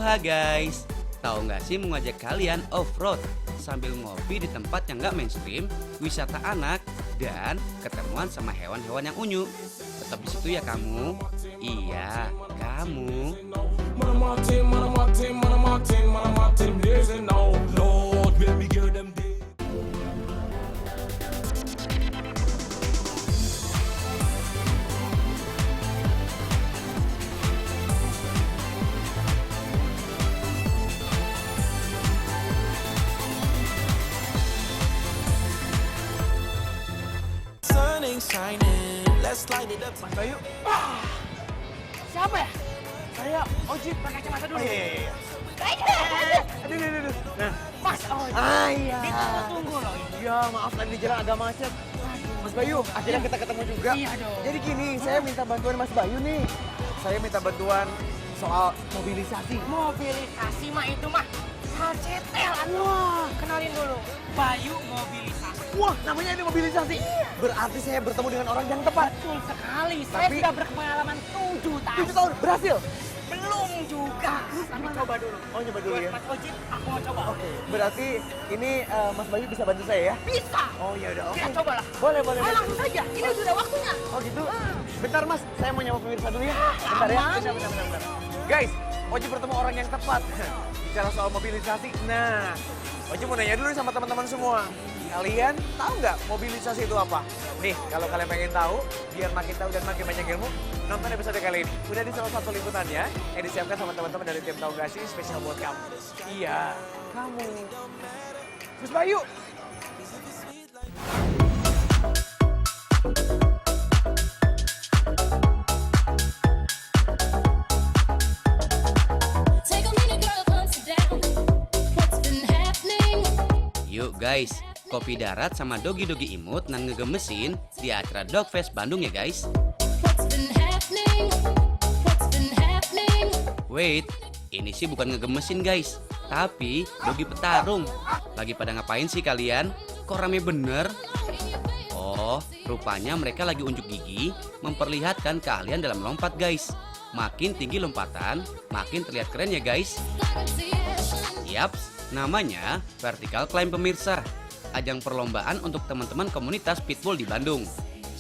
Aloha guys, tahu nggak sih mau ngajak kalian off-road sambil ngopi di tempat yang nggak mainstream, wisata anak, dan ketemuan sama hewan-hewan yang unyu. Tetap di situ ya kamu. Iya, kamu. Mas Bayu, Siapa ya? Saya Oji pakai kacamata dulu. iya. Aduh. Nah, Mas Oji. iya. Tunggu loh. Iya, maaf tadi di jalan agak macet. Mas Bayu, akhirnya kita ketemu juga. Iya dong. Jadi gini, saya minta bantuan Mas Bayu nih. Saya minta bantuan soal mobilisasi. Mobilisasi mah itu mah HCTL. Wah, kenalin dulu. Bayu mobilisasi. Wah, namanya ini mobilisasi. Berarti saya bertemu dengan orang yang tepat. Betul sekali. Saya Tapi- sudah berpengalaman 7 tahun. 7 tahun, berhasil. Belum juga. Tapi coba dulu. Oh, nyoba dulu ya. Mas Oji, aku mau coba. Oke, berarti ini Mas Bayu bisa bantu saya ya? Bisa. Oh iya udah, oke. Kita cobalah. Boleh. Oh, langsung saja. Ini sudah waktunya. Oh gitu? Bentar Mas, saya mau nyapa pemirsa dulu ya. Bentar ya. aman. Bentar. Guys, Oji bertemu orang yang tepat. Bicara soal mobilisasi. Nah, Oji mau nanya dulu sama teman-teman semua. Kalian tahu nggak mobilisasi itu apa? Nih, kalau kalian pengen tahu, biar makin tahu dan makin banyak ilmu, nonton episode kali ini. Udah di salah satu liputannya yang disiapkan sama teman-teman dari tim Tahu Nggak Sih, spesial buat kamu. Iya, kamu. Mas Bayu. Take a minute, girl, calm down. What's been happening? Yuk guys, kopi darat sama dogi-dogi imut nang ngegemesin di acara Dogfest Bandung ya guys. What's been happening? What's been happening? Wait, ini sih bukan ngegemesin guys, tapi dogi petarung. Lagi pada ngapain sih kalian? Kok rame bener? Oh, rupanya mereka lagi unjuk gigi memperlihatkan keahlian dalam lompat guys. Makin tinggi lompatan, makin terlihat keren ya guys. Yaps, namanya vertical climb pemirsa. Ajang perlombaan untuk teman-teman komunitas pitbull di Bandung.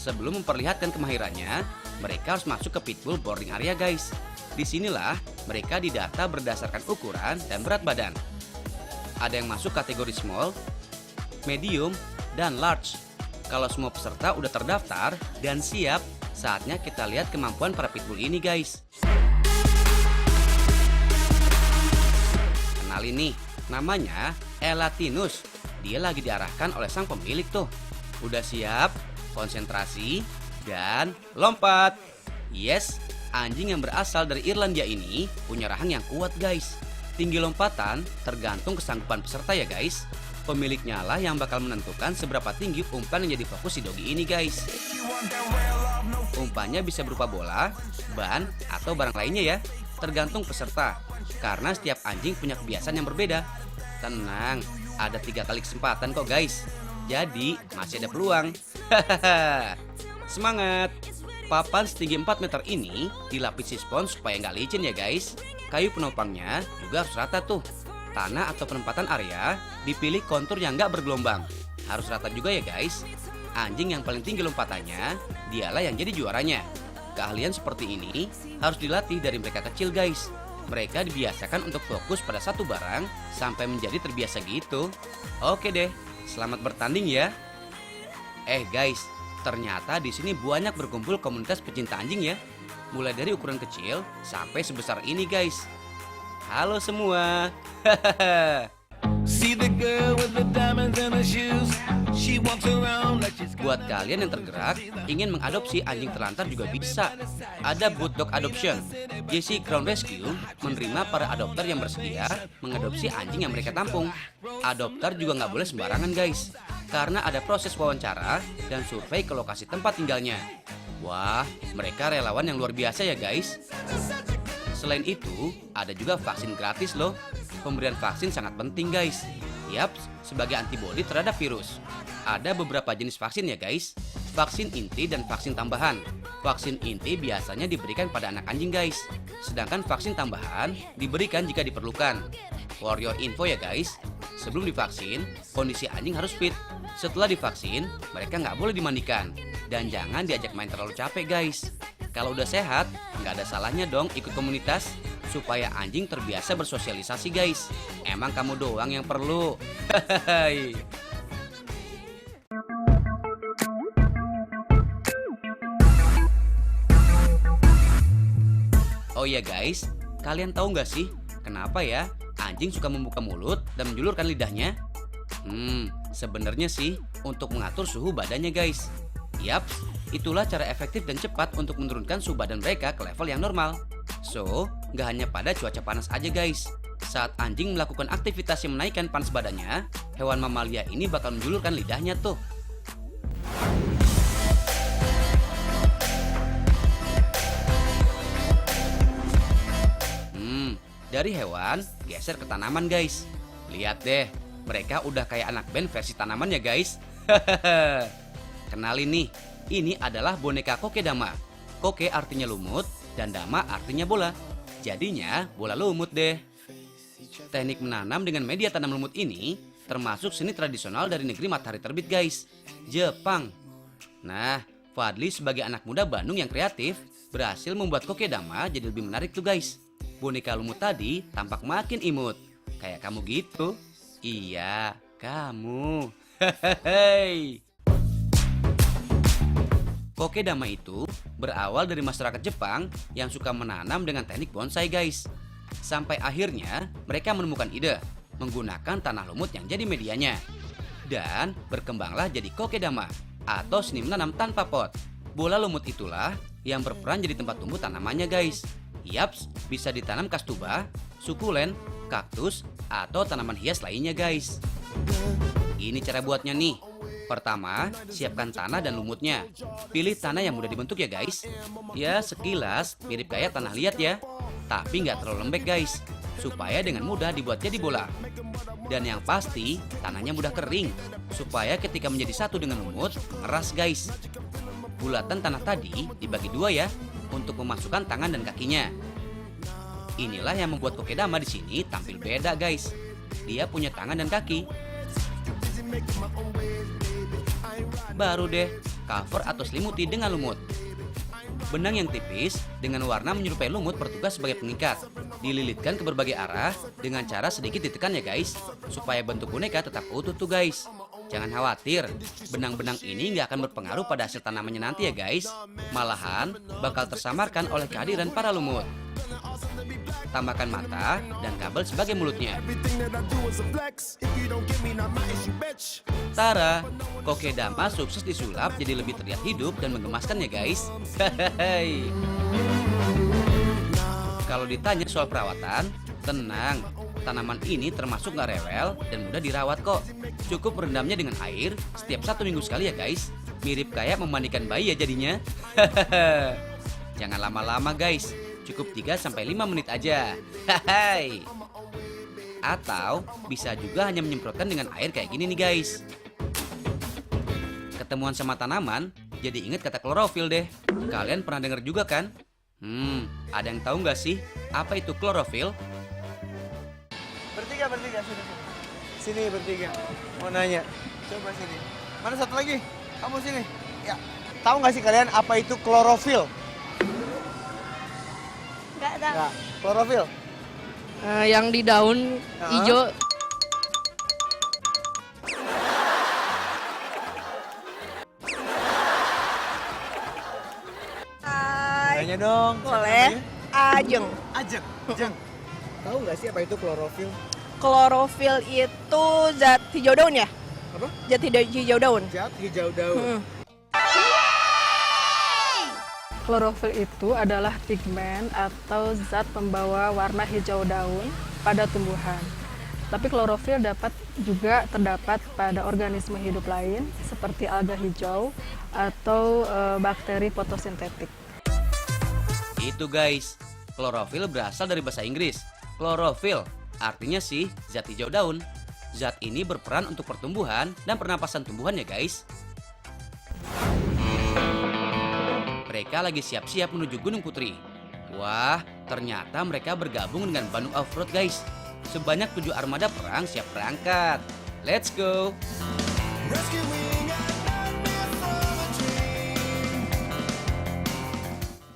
Sebelum memperlihatkan kemahirannya, mereka harus masuk ke pitbull boarding area guys. Disinilah mereka didata berdasarkan ukuran dan berat badan. Ada yang masuk kategori small, medium, dan large. Kalau semua peserta udah terdaftar dan siap, saatnya kita lihat kemampuan para pitbull ini guys. Kenalin nih, namanya Elatinus. Dia lagi diarahkan oleh sang pemilik tuh. Udah siap, konsentrasi, dan lompat. Yes, anjing yang berasal dari Irlandia ini punya rahang yang kuat guys. Tinggi lompatan tergantung kesanggupan peserta ya guys. Pemiliknya lah yang bakal menentukan seberapa tinggi umpan yang jadi fokus si dogi ini guys. Umpannya bisa berupa bola, ban, atau barang lainnya ya. Tergantung peserta, karena setiap anjing punya kebiasaan yang berbeda. Tenang, ada 3 kali kesempatan kok guys. Jadi masih ada peluang. Semangat. Papan setinggi 4 meter ini dilapisi spons supaya nggak licin ya guys. Kayu penopangnya juga harus rata tuh. Tanah atau penempatan area dipilih kontur yang nggak bergelombang. Harus rata juga ya guys. Anjing yang paling tinggi lompatannya, dialah yang jadi juaranya. Keahlian seperti ini harus dilatih dari mereka kecil guys. Mereka dibiasakan untuk fokus pada satu barang sampai menjadi terbiasa gitu. Oke deh, selamat bertanding ya. Guys, ternyata di sini banyak berkumpul komunitas pecinta anjing ya. Mulai dari ukuran kecil sampai sebesar ini guys. Halo semua. See the girl with the diamonds in her shoes. She walks around like she's Buat kalian yang tergerak, ingin mengadopsi anjing terlantar juga bisa. Ada Boot Dog Adoption. JC Crown Rescue menerima para adopter yang bersedia mengadopsi anjing yang mereka tampung. Adopter juga nggak boleh sembarangan guys, karena ada proses wawancara dan survei ke lokasi tempat tinggalnya. Wah, mereka relawan yang luar biasa ya guys. Selain itu, ada juga vaksin gratis loh. Pemberian vaksin sangat penting guys. Yaps, sebagai antibodi terhadap virus. Ada beberapa jenis vaksin ya guys. Vaksin inti dan vaksin tambahan. Vaksin inti biasanya diberikan pada anak anjing guys. Sedangkan vaksin tambahan diberikan jika diperlukan. For your info ya guys, sebelum divaksin, kondisi anjing harus fit. Setelah divaksin, mereka nggak boleh dimandikan. Dan jangan diajak main terlalu capek guys. Kalau udah sehat, nggak ada salahnya dong ikut komunitas. Supaya anjing terbiasa bersosialisasi guys. Emang kamu doang yang perlu. Hahaha. Oh iya guys, kalian tahu nggak sih kenapa ya anjing suka membuka mulut dan menjulurkan lidahnya? Sebenarnya sih untuk mengatur suhu badannya guys. Yap, itulah cara efektif dan cepat untuk menurunkan suhu badan mereka ke level yang normal. So, nggak hanya pada cuaca panas aja guys. Saat anjing melakukan aktivitas yang menaikkan panas badannya, hewan mamalia ini bakal menjulurkan lidahnya tuh. Dari hewan, geser ke tanaman guys. Lihat deh, mereka udah kayak anak band versi tanaman ya guys. Kenalin nih, ini adalah boneka kokedama. Koke artinya lumut, dan dama artinya bola. Jadinya bola lumut deh. Teknik menanam dengan media tanam lumut ini termasuk seni tradisional dari negeri matahari terbit guys, Jepang. Nah, Fadli sebagai anak muda Bandung yang kreatif berhasil membuat kokedama jadi lebih menarik tuh guys. Boneka lumut tadi tampak makin imut. Kayak kamu gitu. Iya, kamu. Hehehe. Kokedama itu berawal dari masyarakat Jepang yang suka menanam dengan teknik bonsai guys. Sampai akhirnya mereka menemukan ide menggunakan tanah lumut yang jadi medianya. Dan berkembanglah jadi kokedama atau seni menanam tanpa pot. Bola lumut itulah yang berperan jadi tempat tumbuh tanamannya guys. Yaps, bisa ditanam kastuba, sukulen, kaktus, atau tanaman hias lainnya guys. Ini cara buatnya nih. Pertama, siapkan tanah dan lumutnya. Pilih tanah yang mudah dibentuk ya guys. Ya sekilas mirip kayak tanah liat ya. Tapi nggak terlalu lembek guys. Supaya dengan mudah dibuat jadi bola. Dan yang pasti, tanahnya mudah kering. Supaya ketika menjadi satu dengan lumut, mengeras guys. Bulatan tanah tadi dibagi dua ya. Untuk memasukkan tangan dan kakinya. Inilah yang membuat kokedama di sini tampil beda guys. Dia punya tangan dan kaki. Baru deh cover atau selimuti dengan lumut. Benang yang tipis dengan warna menyerupai lumut bertugas sebagai pengikat. Dililitkan ke berbagai arah dengan cara sedikit ditekan ya guys. Supaya bentuk boneka tetap utuh tuh guys. Jangan khawatir, benang-benang ini nggak akan berpengaruh pada hasil tanamannya nanti ya guys. Malahan, bakal tersamarkan oleh kehadiran para lumut. Tambahkan mata dan kabel sebagai mulutnya. Tara, kokedama sukses disulap jadi lebih terlihat hidup dan menggemaskan ya guys. Hehehe. Kalau ditanya soal perawatan, tenang. Tanaman ini termasuk nggak rewel dan mudah dirawat kok. Cukup merendamnya dengan air setiap 1 minggu sekali ya guys. Mirip kayak memandikan bayi ya jadinya. Jangan lama-lama guys. Cukup 3-5 menit aja. Hai. Atau bisa juga hanya menyemprotkan dengan air kayak gini nih guys. Ketemuan sama tanaman jadi inget kata klorofil deh. Kalian pernah dengar juga kan? Ada yang tahu nggak sih apa itu klorofil? Bertiga, sini bertiga. Mau nanya, coba sini. Mana satu lagi? Kamu sini. Ya, tahu nggak sih kalian apa itu klorofil? Nggak tahu. Nggak. Klorofil. Yang di daun hijau. Nanya dong. Boleh. Ajeng. Ajeng. Tahu nggak sih apa itu klorofil? Klorofil itu zat hijau daun ya? Apa? Zat hijau daun. Zat hijau daun. Klorofil itu adalah pigmen atau zat pembawa warna hijau daun pada tumbuhan. Tapi klorofil dapat juga terdapat pada organisme hidup lain seperti alga hijau atau bakteri fotosintetik. Itu guys, klorofil berasal dari bahasa Inggris. Klorofil artinya sih zat hijau daun. Zat ini berperan untuk pertumbuhan dan pernapasan tumbuhan ya guys. Mereka lagi siap-siap menuju Gunung Putri. Wah, ternyata mereka bergabung dengan Bandung Offroad guys. Sebanyak 7 armada perang siap berangkat. Let's go!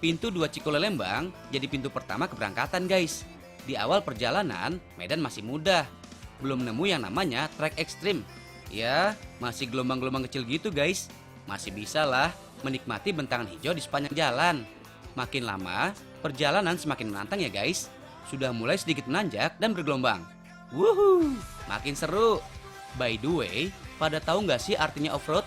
Pintu 2 Cikole Lembang jadi pintu pertama keberangkatan guys. Di awal perjalanan, medan masih mudah. Belum nemu yang namanya trek ekstrim. Ya, masih gelombang-gelombang kecil gitu guys. Masih bisa lah menikmati bentangan hijau di sepanjang jalan. Makin lama, perjalanan semakin menantang ya guys. Sudah mulai sedikit menanjak dan bergelombang. Wuhu, makin seru. By the way, pada tahu nggak sih artinya off-road?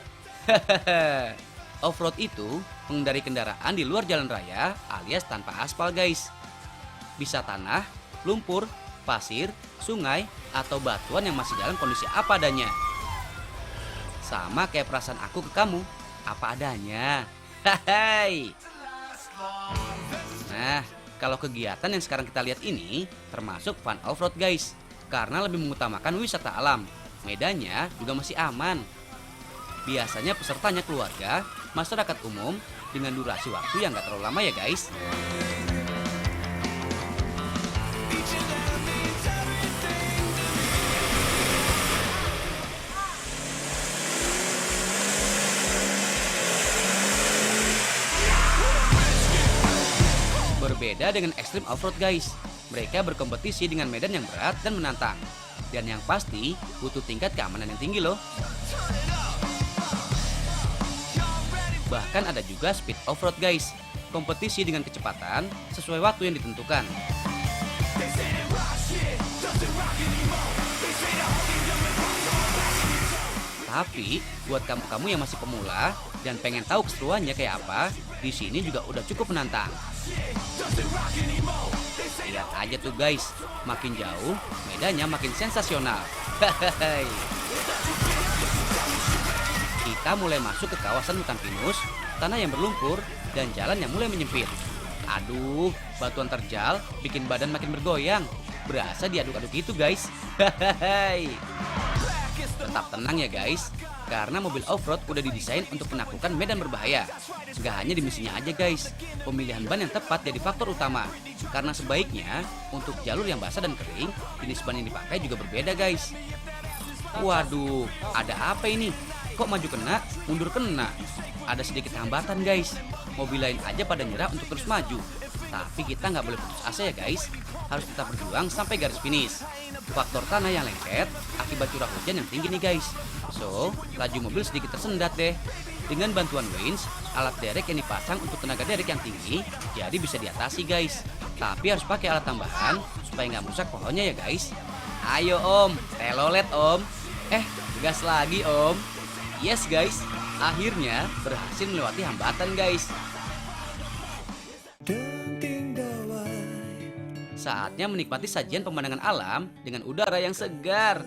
Off-road itu mengendarai kendaraan di luar jalan raya alias tanpa aspal guys. Bisa tanah, lumpur, pasir, sungai, atau batuan yang masih dalam kondisi apa adanya. Sama kayak perasaan aku ke kamu, apa adanya. Hai. Nah, kalau kegiatan yang sekarang kita lihat ini termasuk fun off-road guys. Karena lebih mengutamakan wisata alam. Medannya juga masih aman. Biasanya pesertanya keluarga, masyarakat umum dengan durasi waktu yang gak terlalu lama ya guys. Berbeda dengan ekstrim off-road guys. Mereka berkompetisi dengan medan yang berat dan menantang. Dan yang pasti butuh tingkat keamanan yang tinggi loh. Bahkan ada juga speed off-road guys. Kompetisi dengan kecepatan sesuai waktu yang ditentukan. Tapi buat kamu-kamu yang masih pemula dan pengen tahu keseruannya kayak apa, di sini juga udah cukup menantang. Lihat aja tuh guys, makin jauh medannya makin sensasional. Kita mulai masuk ke kawasan hutan pinus, tanah yang berlumpur, dan jalan yang mulai menyempit. Aduh, batuan terjal bikin badan makin bergoyang. Berasa diaduk-aduk gitu guys. Tetap tenang ya guys, karena mobil off-road udah didesain untuk menaklukkan medan berbahaya. Gak hanya di mesinnya aja guys, pemilihan ban yang tepat jadi faktor utama. Karena sebaiknya untuk jalur yang basah dan kering, jenis ban yang dipakai juga berbeda guys. Waduh, ada apa ini? Kok maju kena, mundur kena? Ada sedikit hambatan guys. Mobil lain aja pada nyerah untuk terus maju. Tapi kita nggak boleh putus asa ya guys. Harus tetap berjuang sampai garis finish. Faktor tanah yang lengket akibat curah hujan yang tinggi nih guys. So, laju mobil sedikit tersendat deh. Dengan bantuan winch, alat derek yang dipasang untuk tenaga derek yang tinggi, jadi bisa diatasi guys. Tapi harus pakai alat tambahan supaya nggak merusak pohonnya ya guys. Ayo om, telolet om. Gas lagi om. Yes guys, akhirnya berhasil melewati hambatan guys. Saatnya menikmati sajian pemandangan alam dengan udara yang segar.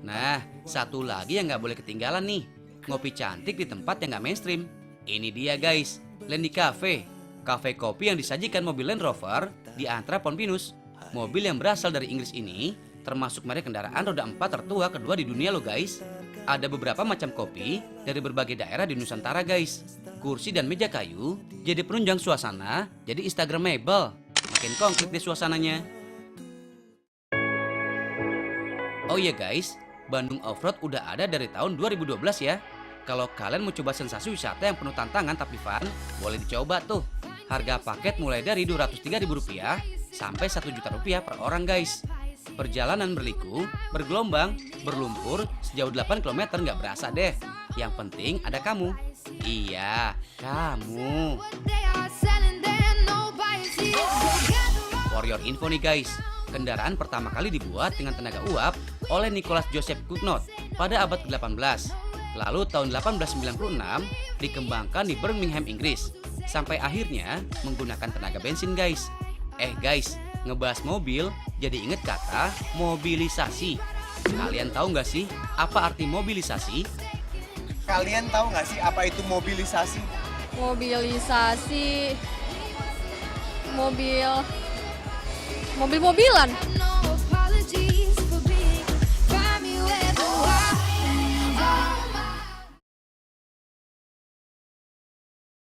Nah, satu lagi yang gak boleh ketinggalan nih, ngopi cantik di tempat yang gak mainstream. Ini dia guys, Landy Cafe. Cafe kopi yang disajikan mobil Land Rover di antara pohon pinus. Mobil yang berasal dari Inggris ini termasuk merek kendaraan roda 4 tertua kedua di dunia loh guys. Ada beberapa macam kopi dari berbagai daerah di Nusantara guys. Kursi dan meja kayu jadi penunjang suasana, jadi instagramable. Makin konkret deh suasananya. Oh iya guys, Bandung Offroad udah ada dari tahun 2012 ya. Kalau kalian mau coba sensasi wisata yang penuh tantangan tapi fun, boleh dicoba tuh. Harga paket mulai dari Rp203.000 sampai Rp1.000.000 per orang guys. Perjalanan berliku, bergelombang, berlumpur, sejauh 8 km nggak berasa deh. Yang penting ada kamu. Iya, kamu. For your info nih guys, kendaraan pertama kali dibuat dengan tenaga uap oleh Nicholas Joseph Cugnot pada abad ke-18. Lalu tahun 1896 dikembangkan di Birmingham, Inggris. Sampai akhirnya menggunakan tenaga bensin guys. Guys, ngebahas mobil jadi inget kata mobilisasi. Kalian tahu nggak sih apa arti mobilisasi? Kalian tahu nggak sih apa itu mobilisasi? Mobilisasi mobil-mobilan.